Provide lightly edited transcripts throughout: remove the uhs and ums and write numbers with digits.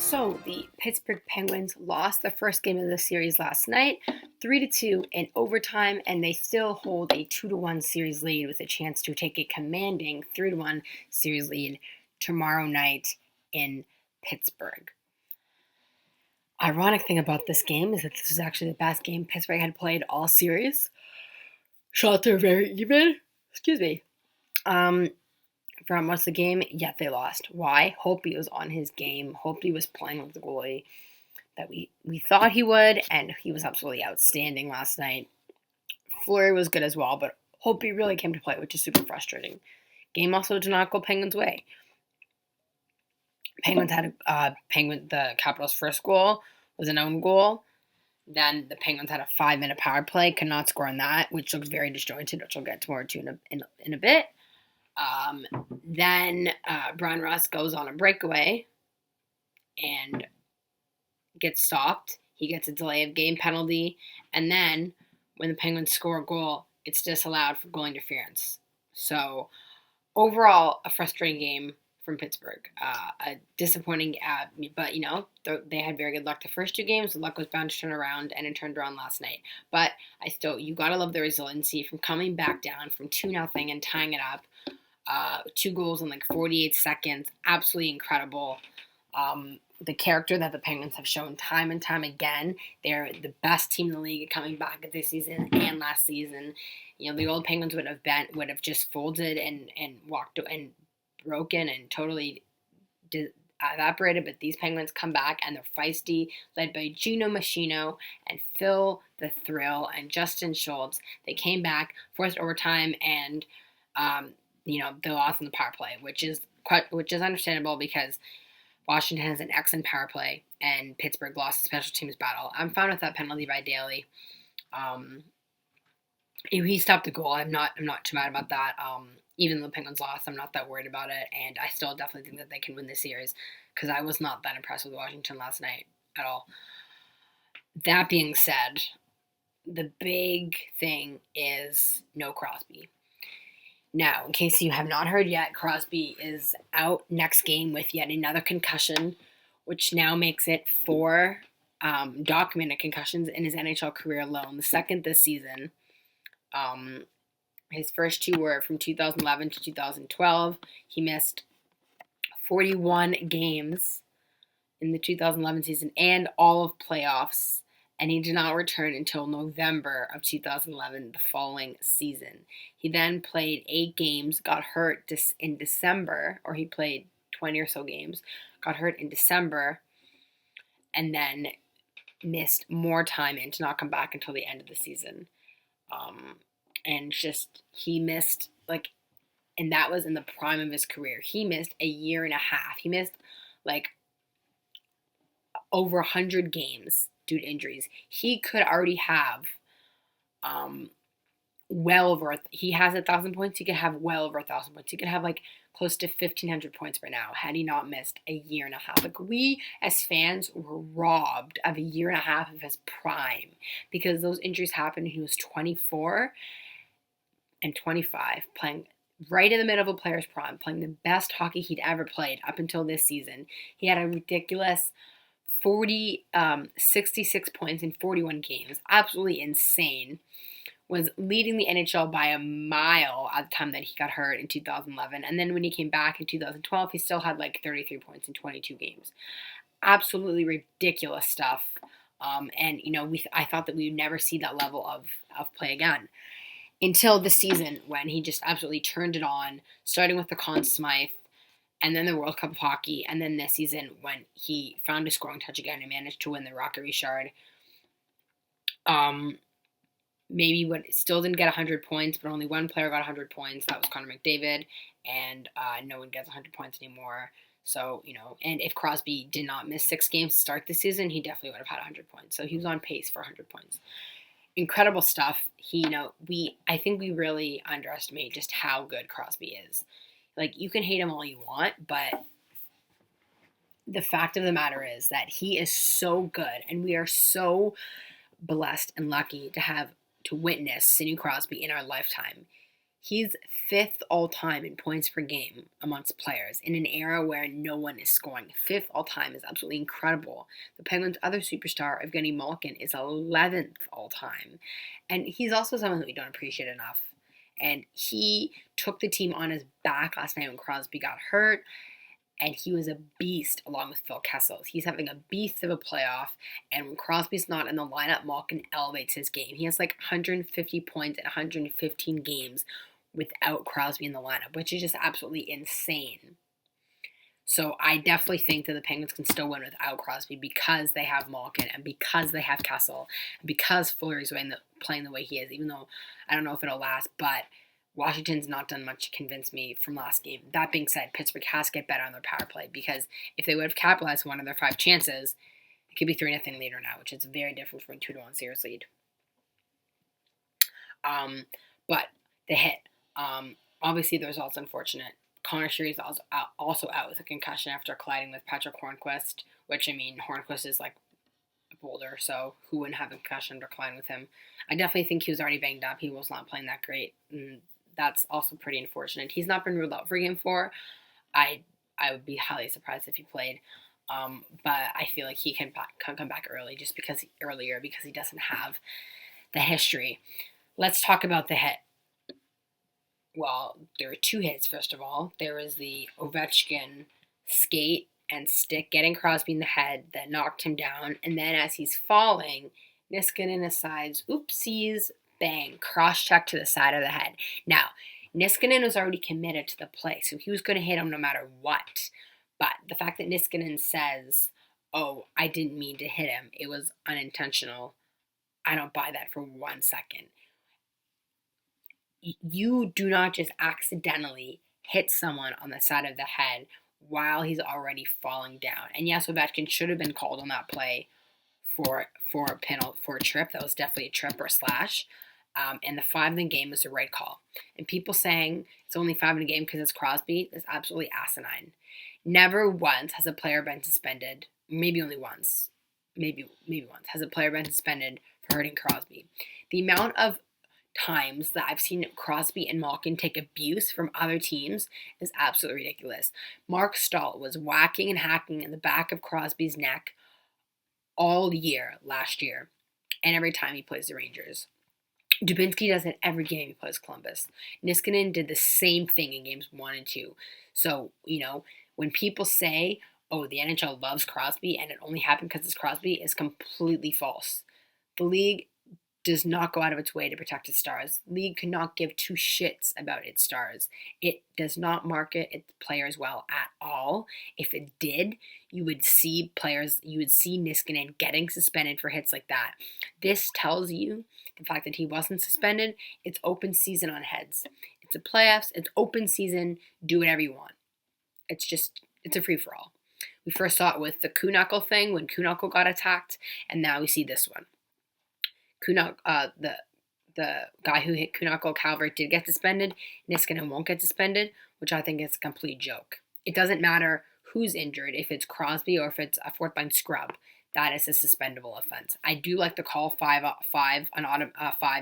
So the Pittsburgh Penguins lost the first game of the series last night, 3-2 in overtime, and they still hold a 2-1 series lead with a chance to take a commanding 3-1 series lead tomorrow night in Pittsburgh. Ironic thing about this game is that this was actually the best game Pittsburgh had played all series. Shots are very even. Excuse me. From most of the game, yet they lost. Why? Holtby was on his game. Holtby was playing with the goalie that we thought he would, and he was absolutely outstanding last night. Fleury was good as well, but Holtby really came to play, which is super frustrating. Game also did not go Penguins' way. Penguins had the Capitals' first goal was an own goal. Then the Penguins had a 5-minute power play, could not score on that, which looks very disjointed, which we'll get more to in a bit. Then Brian Russ goes on a breakaway and gets stopped. He gets a delay of game penalty. And then when the Penguins score a goal, it's disallowed for goal interference. So overall, a frustrating game from Pittsburgh. A disappointing, but they had very good luck the first two games. The luck was bound to turn around, and it turned around last night. But you gotta love the resiliency from coming back down from 2-0 and tying it up. 2 goals in 48 seconds. Absolutely incredible. The character that the Penguins have shown time and time again. They're the best team in the league coming back at this season and last season. The old Penguins would have just folded and walked and broken and totally evaporated. But these Penguins come back and they're feisty, led by Gino Machino and Phil the Thrill and Justin Schultz. They came back, forced overtime, and they lost in the power play, which is understandable because Washington has an excellent power play and Pittsburgh lost the special teams battle. I'm fine with that penalty by Daly. He stopped the goal. I'm not too mad about that. Even though the Penguins lost, I'm not that worried about it, and I still definitely think that they can win this series because I was not that impressed with Washington last night at all. That being said, the big thing is no Crosby. Now, in case you have not heard yet, Crosby is out next game with yet another concussion, which now makes it 4 documented concussions in his NHL career alone, the second this season. His first 2 were from 2011 to 2012. He missed 41 games in the 2011 season and all of playoffs, and he did not return until November of 2011, the following season. He then played 8 games, got hurt in December, or he played 20 or so games, got hurt in December, and then missed more time and did not come back until the end of the season. And he missed, and that was in the prime of his career. He missed a year and a half. He missed, over 100 games due to injuries. He could already have he has 1,000 points. He could have well over 1,000 points. He could have close to 1,500 points right now had he not missed a year and a half. We as fans were robbed of a year and a half of his prime because those injuries happened when he was 24 and 25, playing right in the middle of a player's prime, playing the best hockey he'd ever played up until this season. He had a ridiculous 66 points in 41 games. Absolutely insane. Was leading the NHL by a mile at the time that he got hurt in 2011. And then when he came back in 2012, he still had 33 points in 22 games. Absolutely ridiculous stuff. I thought that we would never see that level of play again. Until this season when he just absolutely turned it on, starting with the Conn Smythe, and then the World Cup of Hockey, and then this season when he found his scoring touch again and managed to win the Rocket Richard. Maybe still didn't get 100 points, but only one player got 100 points. That was Connor McDavid, and no one gets 100 points anymore. So, and if Crosby did not miss 6 games to start the season, he definitely would have had 100 points. So he was on pace for 100 points. Incredible stuff. I think we really underestimate just how good Crosby is. You can hate him all you want, but the fact of the matter is that he is so good, and we are so blessed and lucky to witness Sidney Crosby in our lifetime. He's 5th all-time in points per game amongst players in an era where no one is scoring. 5th all-time is absolutely incredible. The Penguins' other superstar, Evgeny Malkin, is 11th all-time. And he's also someone that we don't appreciate enough. And he took the team on his back last night when Crosby got hurt. And he was a beast along with Phil Kessel. He's having a beast of a playoff. And when Crosby's not in the lineup, Malkin elevates his game. He has like 150 points in 115 games without Crosby in the lineup, which is just absolutely insane. So I definitely think that the Penguins can still win without Crosby because they have Malkin and because they have Kessel and because Fleury's playing the way he is, even though I don't know if it'll last, but Washington's not done much to convince me from last game. That being said, Pittsburgh has to get better on their power play because if they would have capitalized one of their 5 chances, it could be 3-0 later now, which is very different from a 2-1 series lead. But the hit. Obviously, the result's unfortunate. Connor Sheary is also out with a concussion after colliding with Patrick Hornquist, which, I mean, Hornquist is like a boulder, so who wouldn't have a concussion after colliding with him? I definitely think he was already banged up. He was not playing that great. And that's also pretty unfortunate. He's not been ruled out for Game 4. I would be highly surprised if he played. But I feel like he can come back early just because he doesn't have the history. Let's talk about the hit. Well, there were 2 hits, first of all. There was the Ovechkin skate and stick getting Crosby in the head that knocked him down. And then as he's falling, Niskanen asides, oopsies, bang, cross-check to the side of the head. Now, Niskanen was already committed to the play, so he was going to hit him no matter what. But the fact that Niskanen says, oh, I didn't mean to hit him, it was unintentional, I don't buy that for 1 second. You do not just accidentally hit someone on the side of the head while he's already falling down. And yes, Ovechkin should have been called on that play for a penalty, for a trip. That was definitely a trip or a slash. And the 5 in the game was the right call. And people saying it's only 5 in a game because it's Crosby is absolutely asinine. Never once has a player been suspended. Maybe only once. Maybe once has a player been suspended for hurting Crosby. The amount of times that I've seen Crosby and Malkin take abuse from other teams is absolutely ridiculous. Mark Stahl was whacking and hacking in the back of Crosby's neck all year last year and every time he plays the Rangers. Dubinsky does it every game he plays Columbus. Niskanen did the same thing in games 1 and 2. So, when people say, oh, the NHL loves Crosby and it only happened because it's Crosby, is completely false. The league does not go out of its way to protect its stars. League could not give 2 shits about its stars. It does not market its players well at all. If it did, you would see Niskanen getting suspended for hits like that. This tells you the fact that he wasn't suspended. It's open season on heads. It's a playoffs. It's open season. Do whatever you want. It's a free-for-all. We first saw it with the Kuhnackel thing when Kuhnackel got attacked, and now we see this one. The guy who hit Kuhnackel, Calvert, did get suspended. Niskanen won't get suspended, which I think is a complete joke. It doesn't matter who's injured, if it's Crosby or if it's a fourth-line scrub. That is a suspendable offense. I do like to call 5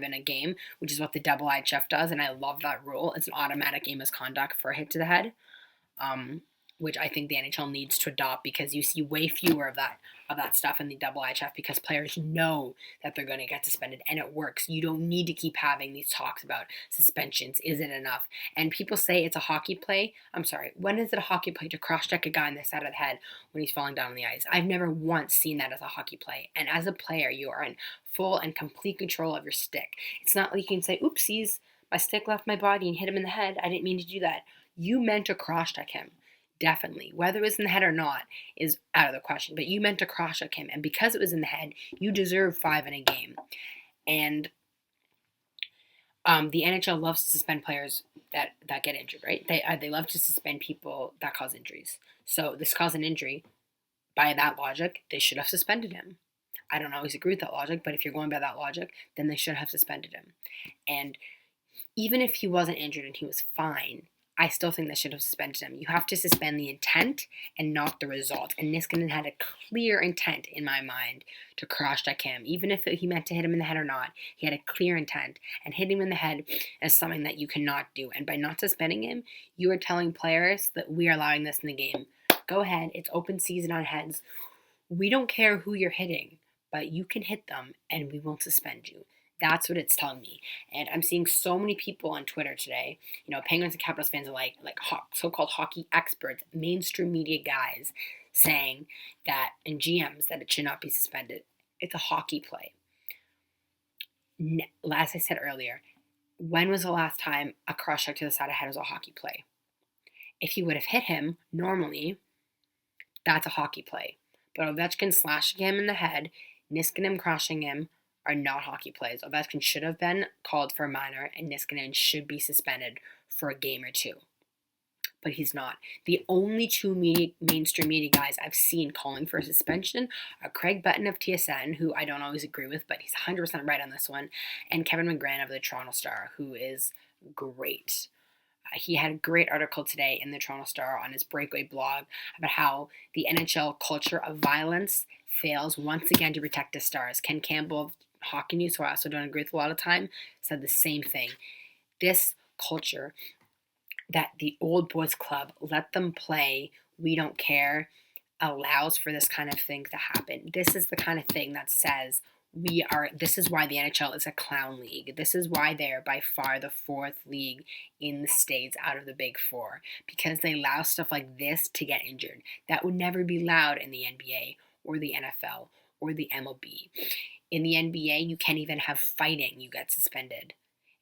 in a game, which is what the double IHF does, and I love that rule. It's an automatic game misconduct for a hit to the head, which I think the NHL needs to adopt because you see way fewer of that stuff in the double IHF because players know that they're going to get suspended and it works. You don't need to keep having these talks about suspensions. Is it enough? And people say it's a hockey play. I'm sorry. When is it a hockey play to cross-check a guy on the side of the head when he's falling down on the ice? I've never once seen that as a hockey play. And as a player, you are in full and complete control of your stick. It's not like you can say, oopsies, my stick left my body and hit him in the head. I didn't mean to do that. You meant to cross-check him. Definitely. Whether it was in the head or not is out of the question. But you meant to cross-check him. And because it was in the head, you deserve 5 in a game. And the NHL loves to suspend players that get injured, right? They love to suspend people that cause injuries. So this caused an injury. By that logic, they should have suspended him. I don't always agree with that logic, but if you're going by that logic, then they should have suspended him. And even if he wasn't injured and he was fine, I still think they should have suspended him. You have to suspend the intent and not the result. And Niskanen had a clear intent in my mind to cross-check him. Even if he meant to hit him in the head or not, he had a clear intent. And hitting him in the head is something that you cannot do. And by not suspending him, you are telling players that we are allowing this in the game. Go ahead. It's open season on heads. We don't care who you're hitting, but you can hit them and we won't suspend you. That's what it's telling me. And I'm seeing so many people on Twitter today, Penguins and Capitals fans are like so-called hockey experts, mainstream media guys saying that, and GMs, that it should not be suspended. It's a hockey play. As I said earlier, when was the last time a cross check to the side of the head was a hockey play? If he would have hit him normally, that's a hockey play. But Ovechkin slashing him in the head, Niskanen crushing him, are not hockey plays. Ovechkin should have been called for a minor, and Niskanen should be suspended for a game or two. But he's not. The only two mainstream media guys I've seen calling for a suspension are Craig Button of TSN, who I don't always agree with, but he's 100% right on this one, and Kevin McGran of the Toronto Star, who is great. He had a great article today in the Toronto Star on his Breakaway blog about how the NHL culture of violence fails once again to protect the Stars. Ken Campbell of Hockey News, who I also don't agree with a lot of time, said the same thing. This culture that the old boys club, let them play, we don't care, allows for this kind of thing to happen. This is the kind of thing that says this is why the NHL is a clown league. This is why they're by far the fourth league in the States out of the big four, because they allow stuff like this to get injured. That would never be allowed in the NBA or the NFL or the MLB. In the NBA, you can't even have fighting, you get suspended.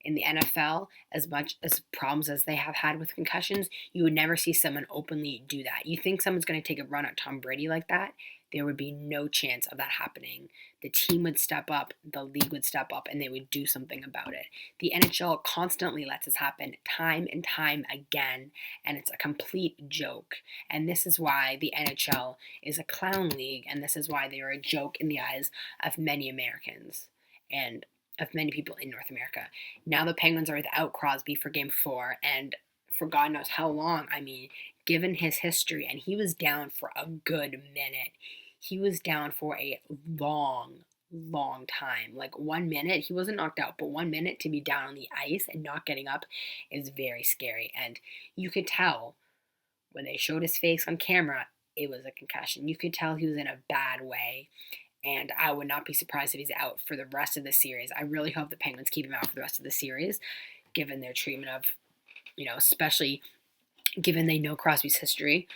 In the NFL, as much as problems as they have had with concussions, you would never see someone openly do that. You think someone's going to take a run at Tom Brady like that? There would be no chance of that happening. The team would step up, the league would step up, and they would do something about it. The NHL constantly lets this happen time and time again, and it's a complete joke. And this is why the NHL is a clown league, and this is why they are a joke in the eyes of many Americans and of many people in North America. Now the Penguins are without Crosby for Game 4, and for God knows how long. I mean, given his history, and he was down for a good minute. He was down for a long time. Like 1 minute, he wasn't knocked out, but 1 minute to be down on the ice and not getting up is very scary. And you could tell when they showed his face on camera, it was a concussion. You could tell he was in a bad way. And I would not be surprised if he's out for the rest of the series. I really hope the Penguins keep him out for the rest of the series, given their treatment of, especially given they know Crosby's history,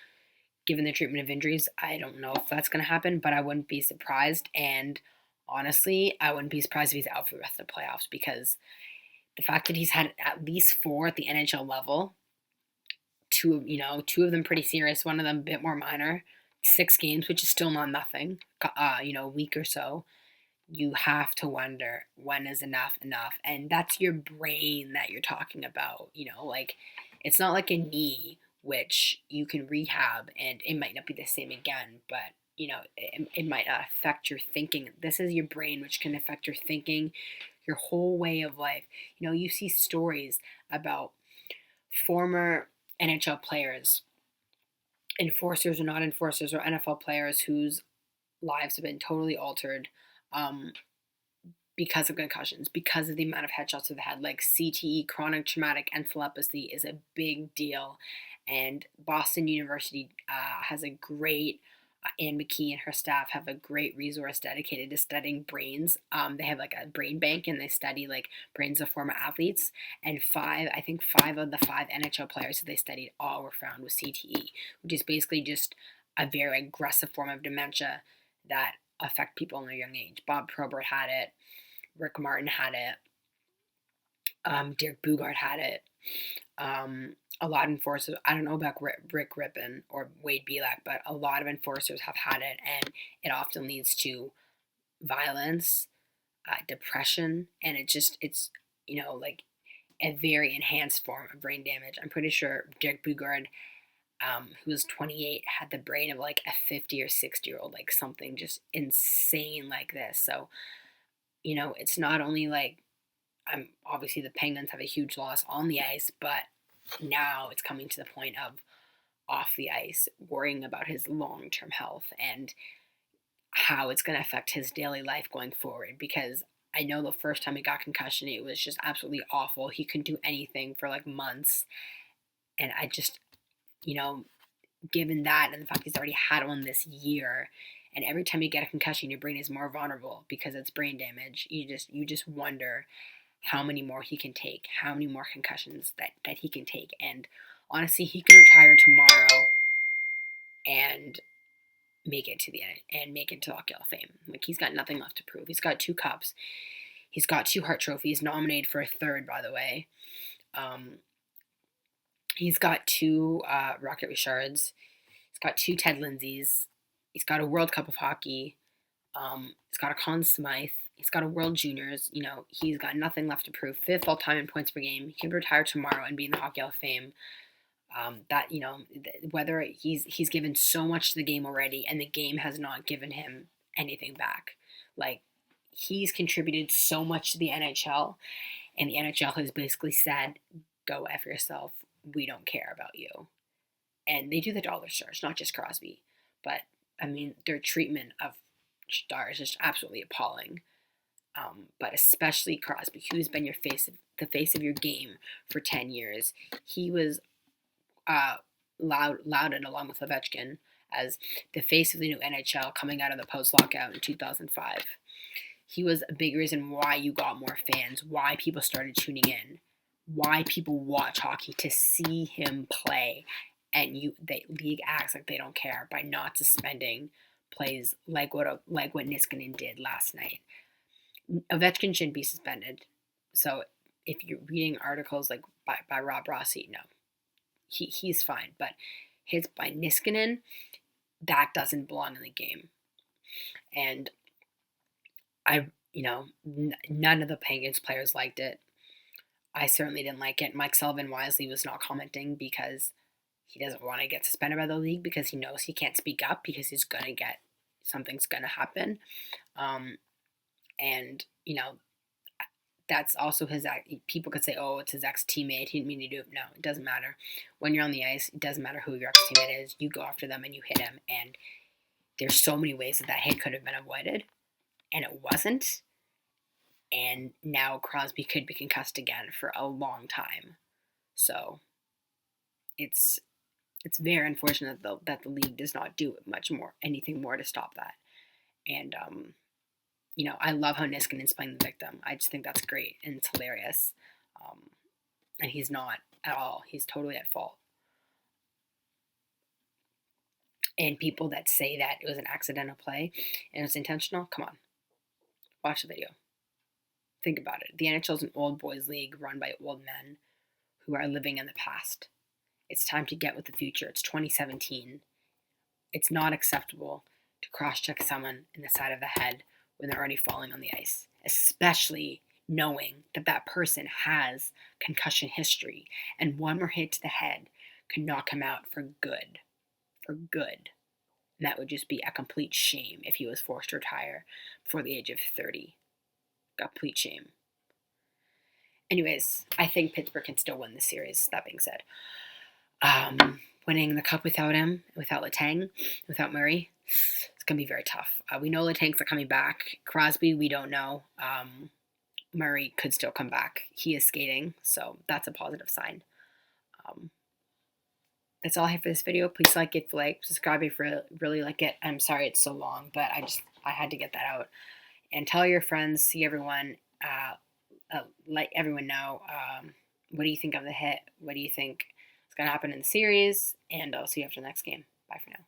given their treatment of injuries. I don't know if that's going to happen, but I wouldn't be surprised. And honestly, I wouldn't be surprised if he's out for the rest of the playoffs, because the fact that he's had at least 4 at the NHL level, two of them pretty serious, one of them a bit more minor, 6 games, which is still not nothing, a week or so, you have to wonder, when is enough? And that's your brain that you're talking about, it's not like a knee, which you can rehab and it might not be the same again, but, it might affect your thinking. This is your brain, which can affect your thinking, your whole way of life. You see stories about former NHL players, enforcers or not enforcers, or NFL players whose lives have been totally altered because of concussions, because of the amount of headshots to the head. Like CTE, chronic traumatic encephalopathy, is a big deal. And Boston University has a great, Anne McKee and her staff have a great resource dedicated to studying brains. They have like a brain bank, and they study like brains of former athletes. And 5 of the 5 NHL players that they studied all were found with CTE, which is basically just a very aggressive form of dementia that affect people in their young age. Bob Probert had it. Rick Martin had it. Derek Bugard had it. A lot of enforcers, I don't know about Rick Rippon or Wade Belak, but a lot of enforcers have had it, and it often leads to violence, depression, and it's like a very enhanced form of brain damage. I'm pretty sure Derek Bugard, who was 28, had the brain of like a 50 or 60-year-old, like something just insane like this. So, it's not only like, obviously the Penguins have a huge loss on the ice, but now it's coming to the point of off the ice, worrying about his long-term health and how it's going to affect his daily life going forward. Because I know the first time he got concussion, it was just absolutely awful. He couldn't do anything for like months. And I just, given that and the fact he's already had one this year, and every time you get a concussion, your brain is more vulnerable because it's brain damage. You just wonder how many more he can take, how many more concussions that he can take. And honestly, he could retire tomorrow and make it to the end and make it to the Hockey Hall of Fame. Like, he's got nothing left to prove. He's got 2 cups. He's got 2 Hart trophies, nominated for a 3rd, by the way. He's got 2 Rocket Richards. He's got 2 Ted Lindsays. He's got a World Cup of Hockey. He's got a Conn Smythe. He's got a World Juniors. He's got nothing left to prove. 5th all-time in points per game. He can retire tomorrow and be in the Hockey Hall of Fame. Whether he's given so much to the game already, and the game has not given him anything back. Like, he's contributed so much to the NHL, and the NHL has basically said, "Go F yourself. We don't care about you." And they do the dollar stars, not just Crosby, but I mean, their treatment of stars is just absolutely appalling. But especially Crosby, who's been the face of your game for 10 years. He was lauded along with Ovechkin as the face of the new NHL coming out of the post-lockout in 2005. He was a big reason why you got more fans, why people started tuning in, why people watch hockey to see him play. And the league acts like they don't care by not suspending plays like what Niskanen did last night. Ovechkin shouldn't be suspended. So if you're reading articles like by Rob Rossi, no, he's fine. But his by Niskanen, that doesn't belong in the game. And none of the Penguins players liked it. I certainly didn't like it. Mike Sullivan wisely was not commenting because he doesn't want to get suspended by the league, because he knows he can't speak up because something's going to happen. And that's also his, people could say, oh, it's his ex-teammate, he didn't mean to do it. No, it doesn't matter. When you're on the ice, it doesn't matter who your ex-teammate is. You go after them and you hit him. And there's so many ways that hit could have been avoided, and it wasn't. And now Crosby could be concussed again for a long time. So it's very unfortunate that the league does not do anything more to stop that. And I love how Niskanen's playing the victim. I just think that's great, and it's hilarious. And he's not at all. He's totally at fault. And people that say that it was an accidental play and it was intentional, come on, watch the video. Think about it. The NHL is an old boys league run by old men who are living in the past. It's time to get with the future. It's 2017. It's not acceptable to cross-check someone in the side of the head when they're already falling on the ice, especially knowing that person has concussion history, and one more hit to the head could knock him out for good. For good. And that would just be a complete shame if he was forced to retire before the age of 30. Complete shame. Anyways, I think Pittsburgh can still win the series, that being said. Winning the cup without him, without Letang, without Murray, it's going to be very tough. We know Letang's are coming back. Crosby, we don't know. Murray could still come back. He is skating, so that's a positive sign. That's all I have for this video. Please like it, subscribe if you really like it. I'm sorry it's so long, but I had to get that out. And tell your friends, see everyone, let everyone know, what do you think of the hit? What do you think is going to happen in the series? And I'll see you after the next game. Bye for now.